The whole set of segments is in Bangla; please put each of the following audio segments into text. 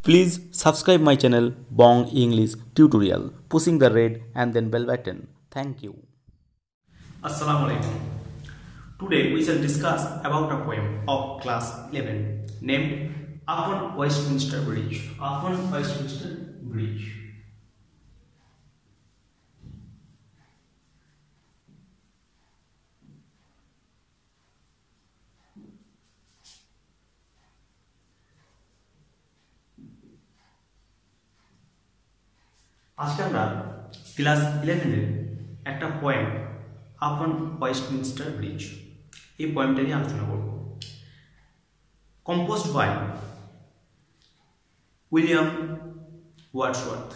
Please subscribe my channel Bong English Tutorial, pushing the red and then bell button. Thank you. Assalamu alaikum. Today we shall discuss about a poem of class 11 named Upon Westminster Bridge. Upon Westminster Bridge. আজকে আমরা ক্লাস 11 এর একটা পোয়েম আপন ওয়েস্টমিনস্টার ব্রিজ এই পোয়েমটা নিয়ে আলোচনা করব। Composed by William Wordsworth.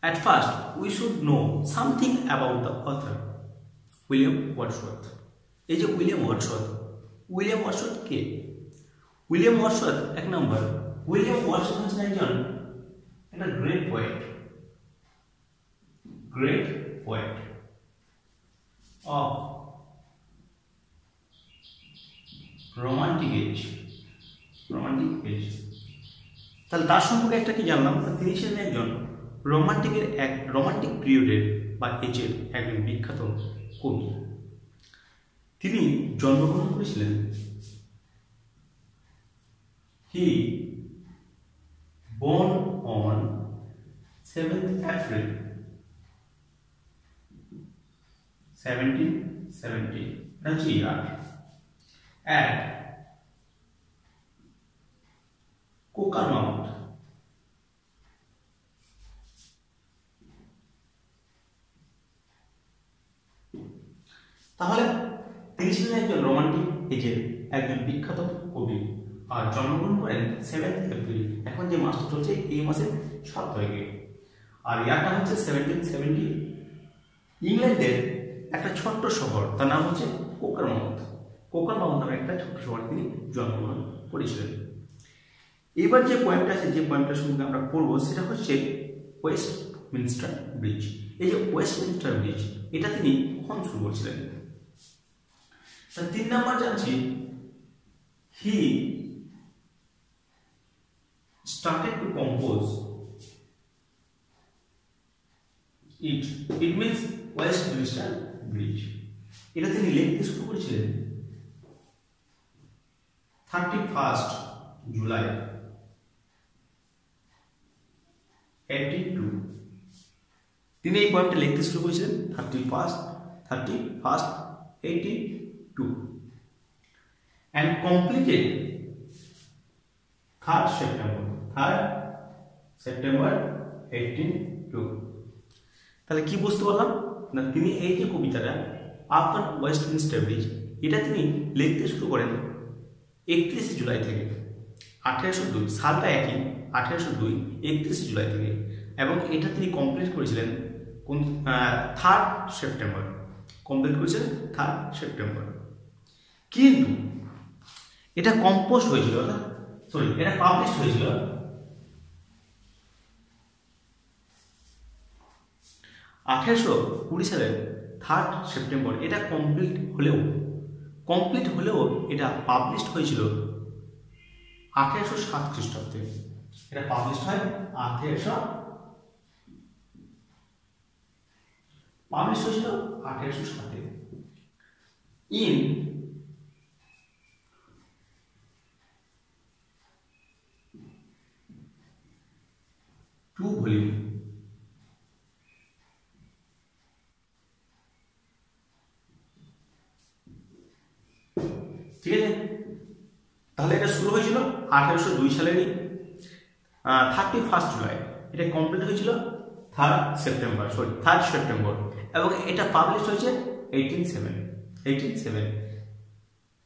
At first we should know something about the author William Wordsworth. এই যে উইলিয়াম ওয়ার্ডসওয়ার্থ কে? উইলিয়াম ওয়ার্ডসওয়ার্থ এক নম্বর, উইলিয়াম ওয়ার্ডসওয়ার্থ হচ্ছেন একজন একটা great poet of romantic age। তাহলে তার সম্পর্কে একটা কি জানলাম, তিনি ছিলেন একজন রোমান্টিক পিরিয়ডের বা এজের একজন বিখ্যাত কবি। তিনি জন্মগ্রহণ করেছিলেন he born on 7th April 1770 that's year at Coconut তাহলে তিনি ছিলেন একজন রোমান্টিক এজের একজন বিখ্যাত কবি আর জন্মগ্রহণ করেন 7th এপ্রিল। এখন যে মাসটা চলছে এই মাসের 7 তারিখে, আর ইয়ারটা হচ্ছে 1770। ইংল্যান্ডের একটা ছোট্ট শহর, তার নাম হচ্ছে কোকারমাউথ নামে একটা ছোট্ট শহর তিনি জন্মগ্রহণ করেছিলেন। এবার যে পয়েন্টটা আছে, যে পয়েন্টটার সঙ্গে আমরা পড়বো সেটা হচ্ছে ওয়েস্টমিনস্টার ব্রিজ। এই যে ওয়েস্টমিনস্টার ব্রিজ, এটা তিনি কখন শুরু করেছিলেন? তার 3 নাম্বার জানছি, হি started to compose it means Westminster Bridge। এটা তিনি লিখতে শুরু করেছিলেন 31st জুলাই 1882। তিনি এই পোয়েমটা লিখতে শুরু করেছিলেন 31st 1882 and completed 3rd September 1882। তাহলে কি বুঝতে পারলাম না, তিনি এই যে কবিতাটা আপন ওয়েস্টমিনস্টার ব্রিজ, এটা তিনি লিখতে শুরু করেন 31 জুলাই থেকে। 1802 সালটা একই, 1802 31 জুলাই থেকে, এবং এটা তিনি কমপ্লিট করেছিলেন 3rd সেপ্টেম্বর। কিন্তু এটা কম্পোজ হয়েছিল, এটা পাবলিশ হয়েছিল 1820 সালের 3rd সেপ্টেম্বর। এটা কমপ্লিট হলেও এটা পাবলিশ হয়েছিল 1807 খ্রিস্টাব্দে। এটা পাবলিশ হয় 1807 in 2 ভলিউম। ঠিক আছে, তাহলে এটা শুরু হয়েছিল 1802 সালেরই 31st জুলাই। এটা কমপ্লিট হয়েছিল 3rd সেপ্টেম্বর, এবং এটা পাবলিশ হয়েছে 1807।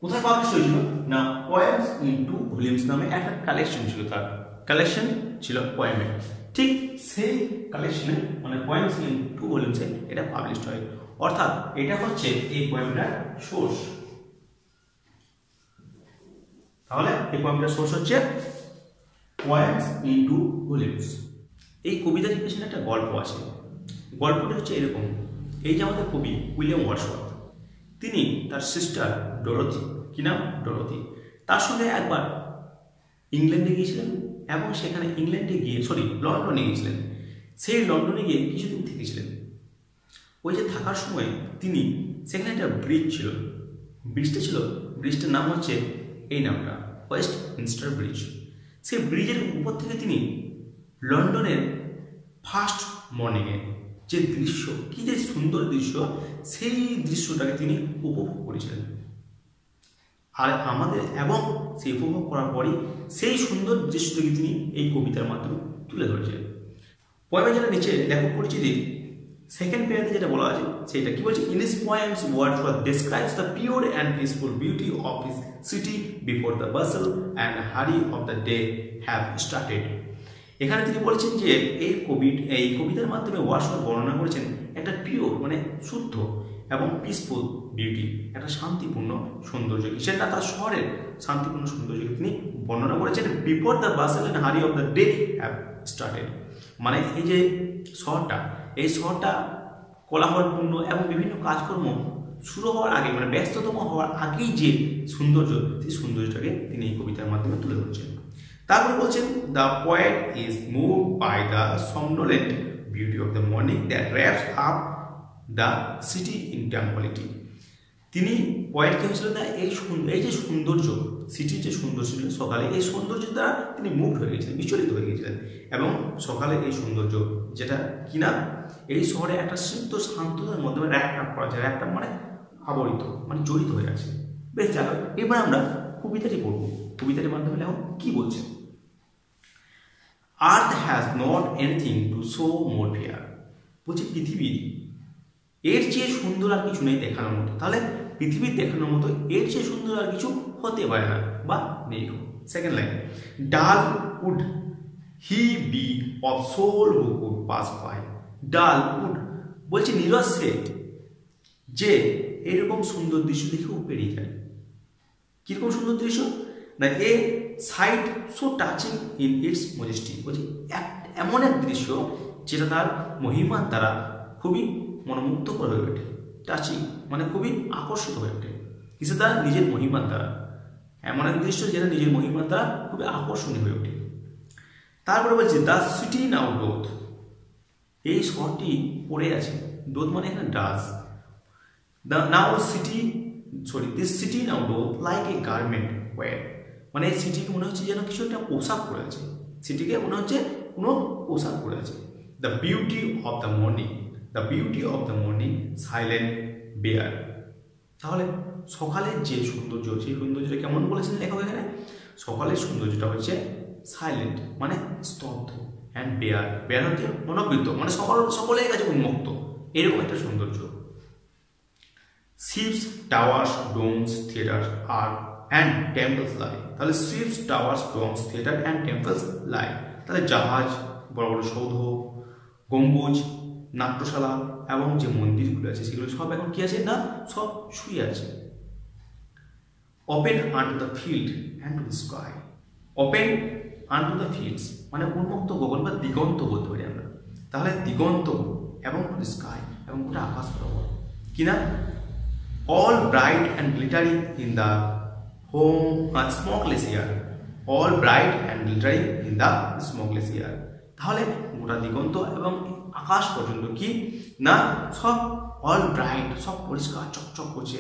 কোথায় পাবলিশ হয়েছিল না, পোয়েমস ইন 2 ভলিউমস নামে একটা কালেকশন ছিল, তার কালেকশন ছিল পোয়েমের। ঠিক সেই কালেকশনে মানে পোয়েমস ইন 2 ভলিউমসে এটা পাবলিশ হয়। অর্থাৎ এটা হচ্ছে এই পোয়েমটার সোর্স। তাহলে এই পোয়েমটার সোর্স হচ্ছে পোয়েমস ইন 2 ভলিউমস। এই কবিতার পিছনে একটা গল্প আছে। গল্পটা হচ্ছে এরকম, এই যে আমাদের কবি উইলিয়াম ওয়ার্ডসওয়ার্থ, তিনি তার সিস্টার ডরোথি, কি নাম? ডরোথি, তার সঙ্গে একবার ইংল্যান্ডে গিয়েছিলেন এবং সেখানে ইংল্যান্ডে গিয়ে লন্ডনে গিয়েছিলেন। সেই লন্ডনে গিয়ে কিছুদিন থেকেছিলেন। ওই যে থাকার সময় তিনি সেখানে একটা ব্রিজ ছিল, ব্রিজটার নাম হচ্ছে এই নামটা, ওয়েস্টমিনস্টার ব্রিজ। সেই ব্রিজের উপর থেকে তিনি লন্ডনের ফার্স্ট মর্নিংয়ে যে দৃশ্য, কি যে সুন্দর দৃশ্য, সেই দৃশ্যটাকে তিনি উপভোগ করেছিলেন। আর এবং সেই উপভোগ করার পরই সেই সুন্দর দৃশ্যটাকে তিনি এই কবিতার মাধ্যমে তুলে ধরেছিলেন। পয়েমে যেটা নিচে লেখক পরিচিতি সেকেন্ড পেয়ারে যেটা বলা আছে সেটা কি বলছে, in his poems Wordsworth describes the pure and peaceful beauty of his city before the bustle and hurry of the day have started. এখানে তিনি বলেছেন যে এই কবিতার মাধ্যমে ওয়ার্ডসওয়ার্থ বর্ণনা করেছেন একটা পিওর মানে শুদ্ধ এবং পিসফুল বিউটি, একটা শান্তিপূর্ণ সৌন্দর্য, সেটা তার শহরের শান্তিপূর্ণ সৌন্দর্যকে তিনি বর্ণনা করেছেন before the bustle and hurry of the day have started. মানে এই যে এই শহরটা কোলাহলপূর্ণ এবং বিভিন্ন কাজকর্ম শুরু হওয়ার আগে, মানে ব্যস্ততম হওয়ার আগেই যে সৌন্দর্য, সেই সৌন্দর্যটাকে তিনি এই কবিতার মাধ্যমে তুলে ধরছেন। তারপরে বলছেন, the poet is moved by the somnolent beauty of the morning that wraps up the city in tranquillity. তিনি পয়েট কি হয়েছিলেন না, এই যে সৌন্দর্য, সিটির যে সৌন্দর্য ছিল সকালে, এই সৌন্দর্যের দ্বারা তিনি মুগ্ধ হয়ে গেছিলেন, বিচলিত হয়ে গেছিলেন। এবং সকালে এই সৌন্দর্য যেটা কিনা এই শহরে একটা সিদ্ধ শান্ততার মধ্যে র্যাপ করা যায়, র্যাপ মানে আবরিত, মানে জড়িত হয়ে আছে। বেশ দেখো, এবার আমরা কবিতাটি পড়ব। কবিতাটির মাধ্যমে লেখক কি বলছে, আর্থ has not anything to show more fair. বলছে পৃথিবীর এর চেয়ে সুন্দর আর কিছু নেই দেখানোর মতো। তাহলে পৃথিবীর দেখানোর মতো এর চেয়ে সুন্দর আর কিছু হতে পারে না বা নেই। Second line, dull would he be of soul who could pass by. Dull would বলছে নীরস সে, যে এরকম সুন্দর দৃশ্য দেখেও পেরিয়ে যায়। কিরকম সুন্দর দৃশ্য না, a sight so touching in its majesty. বলছে এমন এক দৃশ্য যেটা তার মহিমার দ্বারা খুবই মনোমুগ্ধকর হয়ে ওঠে। টাচিং মানে খুবই আকর্ষিত হয়ে ওঠে, কিছু তার নিজের মহিমার দ্বারা। এমন এক দৃশ্য যেটা নিজের মহিমার দ্বারা খুবই আকর্ষণীয় হয়ে ওঠে। তারপরে বলছে, দ্য সিটি নাও ডোথ। এই শহরটি পড়ে আছে, ডোথ মানে এখানে does. The now city this city now doth like a garment wear. মানে এই সিটিকে মনে হচ্ছে যেন কিছু একটা পোশাক পরে আছে, সিটিকে মনে হচ্ছে কোনো পোশাক পরে আছে। The beauty of the morning, the beauty of the morning silent bare. তাহলে সকালের যে সৌন্দর্য, সেই সৌন্দর্যটা কেমন বলেছেন লেখক এখানে, সকালের সৌন্দর্যটা হচ্ছে সাইলেন্ট মানে স্তব্ধ, অ্যান্ড বেয়ার হচ্ছে মনোবৃত্ত, মানে সকলের কাছে উন্মুক্ত, এরকম একটা সৌন্দর্য। শিপস টাওয়ার্স ডোমস থিয়েটার আর অ্যান্ড টেম্পলস লাই। তাহলে ships towers domes theatre and temples lie. তাহলে জাহাজ, বড় বড় সৌধ, গম্বুজ, নাট্যশালা এবং যে মন্দিরগুলো আছে সেগুলো সব এখন কি আছে না, সব শুয়ে আছে। Open unto the field and to the sky. Open unto the fields মানে উন্মুক্ত গগন বা দিগন্ত বলতে পারি আমরা। তাহলে দিগন্ত এবং টু দ্য স্কাই এবং গোটা আকাশ বরাবর কিনা, all bright and glittering in the smokeless air, all bright and glittering in the smokeless air। তাহলে গোটা দিগন্ত এবং আকাশ পর্যন্ত কি না, সব all bright, সব পরিষ্কার চকচক করছে,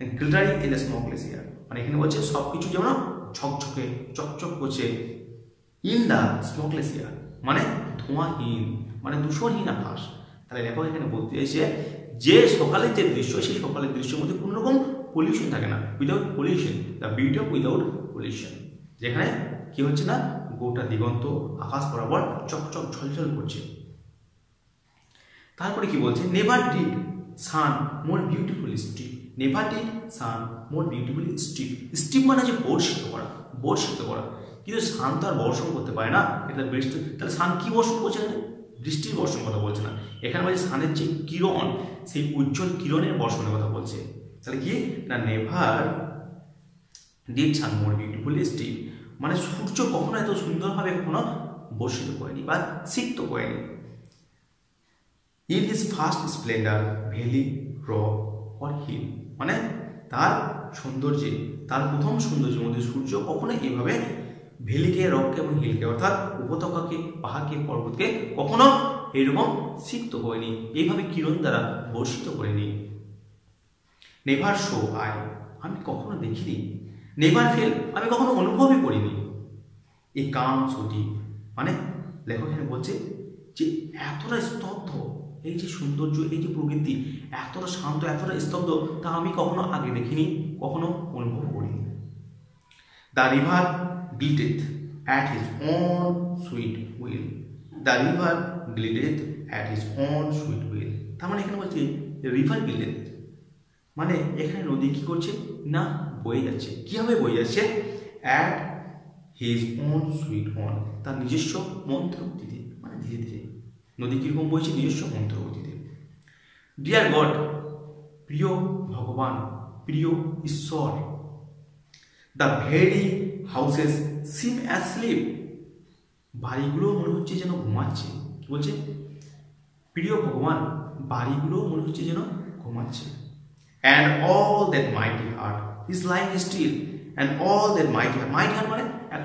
glittering in the smokeless air মানে এখানে বলছে সব কিছু যেমন ঝকঝকে চকচক করছে, in the smokeless air মানে ধোঁয়াহীন, মানে দূষণহীন আকাশ। তাহলে লেখক এখানে বলতে চাইছে যে সকালের যে দৃশ্য, সেই সকালের দৃশ্যের মধ্যে কোনো রকম পলিউশন থাকে না, without pollution, the beauty of without pollution, যেখানে কি হচ্ছে না, গোটা দিগন্ত আকাশ বরাবর চকচক ঝলঝল করছে। তারপরে কি বলছে, never did sun more beautiful strip. Never did sun more beautiful strip. Strip মানে হচ্ছে বর্ষিত করা, বর্ষিত করা, কিন্তু সান তো আর বর্ষণ করতে পারে না, এটা বৃষ্টি। তাহলে সান কি বর্ষণ করছে না, বৃষ্টির বর্ষণ কথা বলছে না, এখানে বলছে সানের যে কিরণ, সেই উজ্জ্বল কিরণের বর্ষণের কথা বলছে। তাহলে কি না, never did sun more beautiful strip মানে সূর্য কখনো এত সুন্দরভাবে কখনো বর্ষিত করেনি বা সিক্ত করেনি। In his first splendour valley rock or hill মানে তার সৌন্দর্যে, তার প্রথম সৌন্দর্যের মধ্যে সূর্য কখনো এইভাবে ভ্যালিকে, রককে এবং হিলকে অর্থাৎ উপত্যকাকে, পাহাড়কে, পর্বতকে কখনো এইরকম সিক্ত করেনি, এইভাবে কিরণ দ্বারা বর্ষিত করেনি। নেভার শো আই, আমি কখনো দেখিনি। নেভার ফেল, আমি কখনো অনুভবই করিনি। এ কাম সুটি, মানে লেখক এখানে বলছে যে এতটা স্তব্ধ, এই যে সৌন্দর্য, এই যে প্রকৃতি এতটা শান্ত, এতটা স্তব্ধ, তা আমি কখনো আগে দেখিনি, কখনো অনুভব করিনি। The river glideth at his own sweet will. The river glideth at his own sweet will. তার মানে এখানে বলছে রিভার glideth, মানে এখানে নদী কি করছে না বয়ে যাচ্ছে। কিভাবে বয়ে যাচ্ছে? At his own sweet own, তার নিজস্ব মন্ত্র গতিতে, মানে ধীরে ধীরে নদী কিরকম বইছে? নিজস্ব মন্ত্র গতিতে। ডিয়ার গড, প্রিয় ভগবান, প্রিয় ঈশ্বর। The very houses SIM asleep, বাড়িগুলো মনে হচ্ছে যেন ঘুমাচ্ছে। কি বলছে? প্রিয় ভগবান, বাড়িগুলো মনে হচ্ছে যেন ঘুমাচ্ছে। And all that mighty heart is lying still, and all that mighty heart, mighty heart মানে এক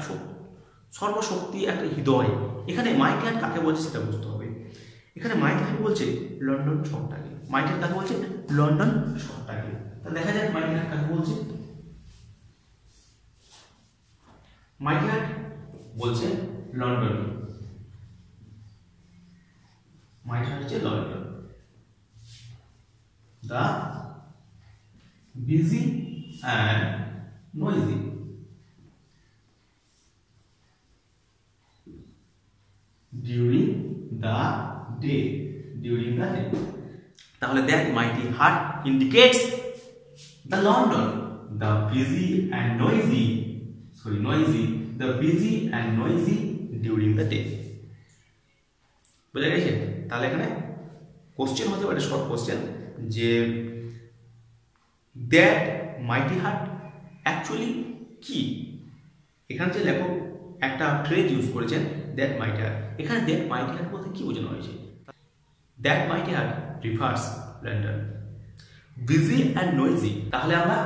সর্বশক্তি একটা হৃদয়। এখানে মাইটি হার্ট কাকে বলছে সেটা বুঝতে হবে। এখানে মাইটি হার্ট বলছে লন্ডন শহরটাকে। মাইটি হার্ট কাকে বলছে? লন্ডন শহরটাকে। তাহলে দেখা যাক মাইটি হার্ট কাকে বলছে। মাইটি হার্ট বলছে লন্ডন, মাইটি হার্ট হচ্ছে London. The busy and noisy during the day, during the day. তাহলে that mighty heart indicates the London, the busy and noisy, the busy and noisy during the day. বুঝা গেছে? তাহলে এখানে কোশ্চেন হতে পারে, শর্ট কোশ্চেন, যে দ্যাট মাইটি হার্ট অ্যাকচুয়ালি কি? এখানে যে লেখক একটা ফ্রেজ ইউজ করেছেন দ্যাট মাইটি হার্ট, এখানে দ্যাট মাইটি হার্ট বলতে কি বোঝানো হয়েছে? That mighty heart refers London, busy and noisy. তাহলে আমরা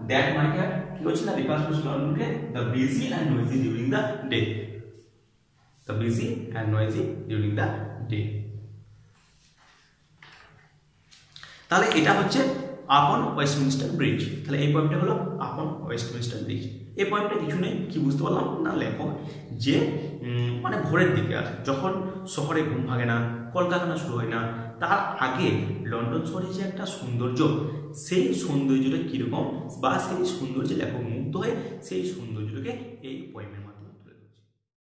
দ্যাট মাইটি হার্ট কি হচ্ছে না রিভার্স করছি লন্ডনকে, the busy and noisy during the day, the busy and noisy during the day. তাহলে এটা হচ্ছে আপন ওয়েস্টমিনস্টার ব্রিজ। তাহলে এই পয়েন্টটা হলো আপন ওয়েস্টমিনস্টার ব্রিজ। এই পয়েন্টটা কিছু নেই, কি বুঝতে পারলাম না লেখক যে মানে ভোরের দিকে আর যখন শহরে ঘুম ভাঙে না, কলকারখানা শুরু হয় না, তার আগে লন্ডন শহরে যে একটা সৌন্দর্য, সেই সৌন্দর্যটা কিরকম বা সেই সৌন্দর্যে লেখক মুগ্ধ হয়ে সেই সৌন্দর্যটাকে এই পোয়েমের